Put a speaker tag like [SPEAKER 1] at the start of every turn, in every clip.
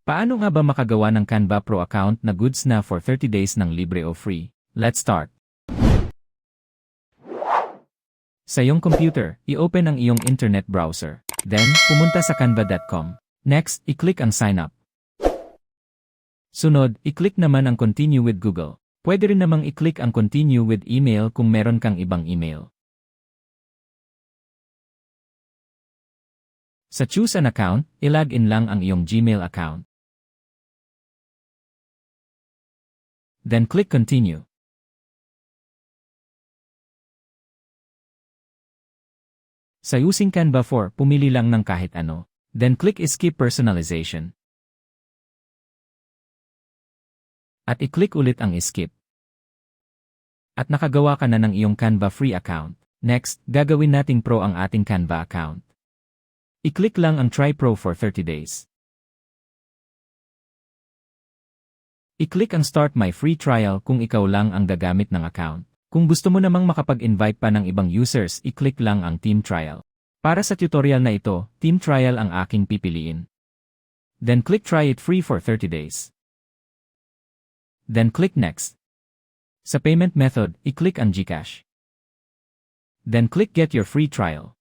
[SPEAKER 1] Paano nga ba makagawa ng Canva Pro account na goods na for 30 days ng libre o free? Let's start! Sa iyong computer, i-open ang iyong internet browser. Then, pumunta sa canva.com. Next, i-click ang sign up. Sunod, i-click naman ang continue with Google. Pwede rin namang i-click ang continue with email kung meron kang ibang email. Sa choose an account, i-log in lang ang iyong Gmail account. Then click continue. Sa using Canva for, pumili lang ng kahit ano. Then click skip personalization. At i-click ulit ang skip. At nakagawa ka na ng iyong Canva free account. Next, gagawin nating pro ang ating Canva account. I-click lang ang Try Pro for 30 days. I-click ang Start My Free Trial kung ikaw lang ang gagamit ng account. Kung gusto mo namang makapag-invite pa ng ibang users, i-click lang ang Team Trial. Para sa tutorial na ito, Team Trial ang aking pipiliin. Then click Try It Free for 30 days. Then click Next. Sa payment method, i-click ang GCash. Then click Get Your Free Trial.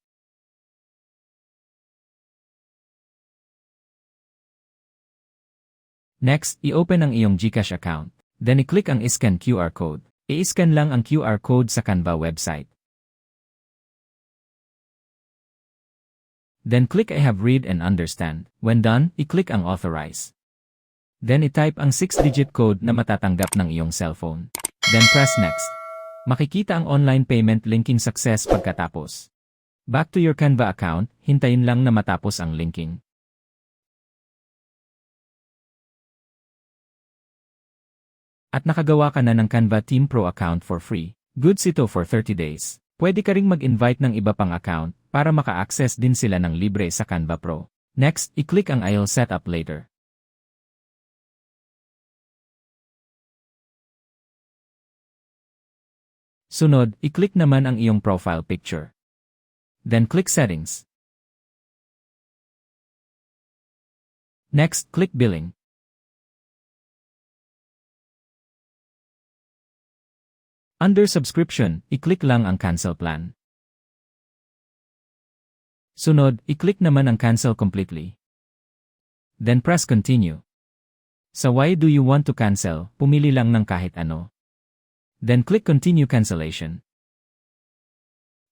[SPEAKER 1] Next, i-open ang iyong GCash account. Then i-click ang Scan QR code. I-scan lang ang QR code sa Canva website. Then click I have read and understand. When done, i-click ang Authorize. Then i-type ang 6-digit code na matatanggap ng iyong cellphone. Then press Next. Makikita ang online payment linking success pagkatapos. Back to your Canva account, hintayin lang na matapos ang linking. At nakagawa ka na ng Canva Team Pro account for free. Goods ito for 30 days. Pwede ka ring mag-invite ng iba pang account para maka-access din sila ng libre sa Canva Pro. Next, i-click ang I'll set up later. Sunod, i-click naman ang iyong profile picture. Then click Settings. Next, click Billing. Under Subscription, i-click lang ang Cancel Plan. Sunod, i-click naman ang Cancel Completely. Then press Continue. Sa Why do you want to cancel, pumili lang ng kahit ano. Then click Continue Cancellation.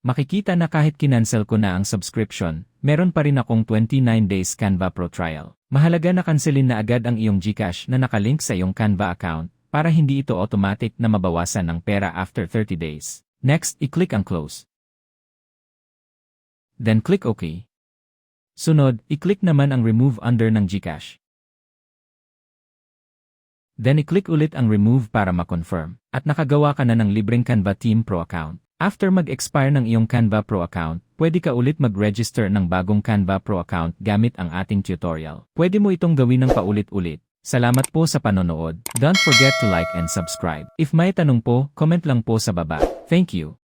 [SPEAKER 1] Makikita na kahit kinancel ko na ang subscription, meron pa rin akong 29 days Canva Pro trial. Mahalaga na kanselin na agad ang iyong GCash na nakalink sa iyong Canva account, para hindi ito automatic na mabawasan ng pera after 30 days. Next, i-click ang Close. Then click OK. Sunod, i-click naman ang Remove Under ng GCash. Then i-click ulit ang Remove para ma-confirm. At nakagawa ka na ng libreng Canva Team Pro account. After mag-expire ng iyong Canva Pro account, pwede ka ulit mag-register ng bagong Canva Pro account gamit ang ating tutorial. Pwede mo itong gawin ng paulit-ulit. Salamat po sa panonood. Don't forget to like and subscribe. If may tanong po, comment lang po sa baba. Thank you.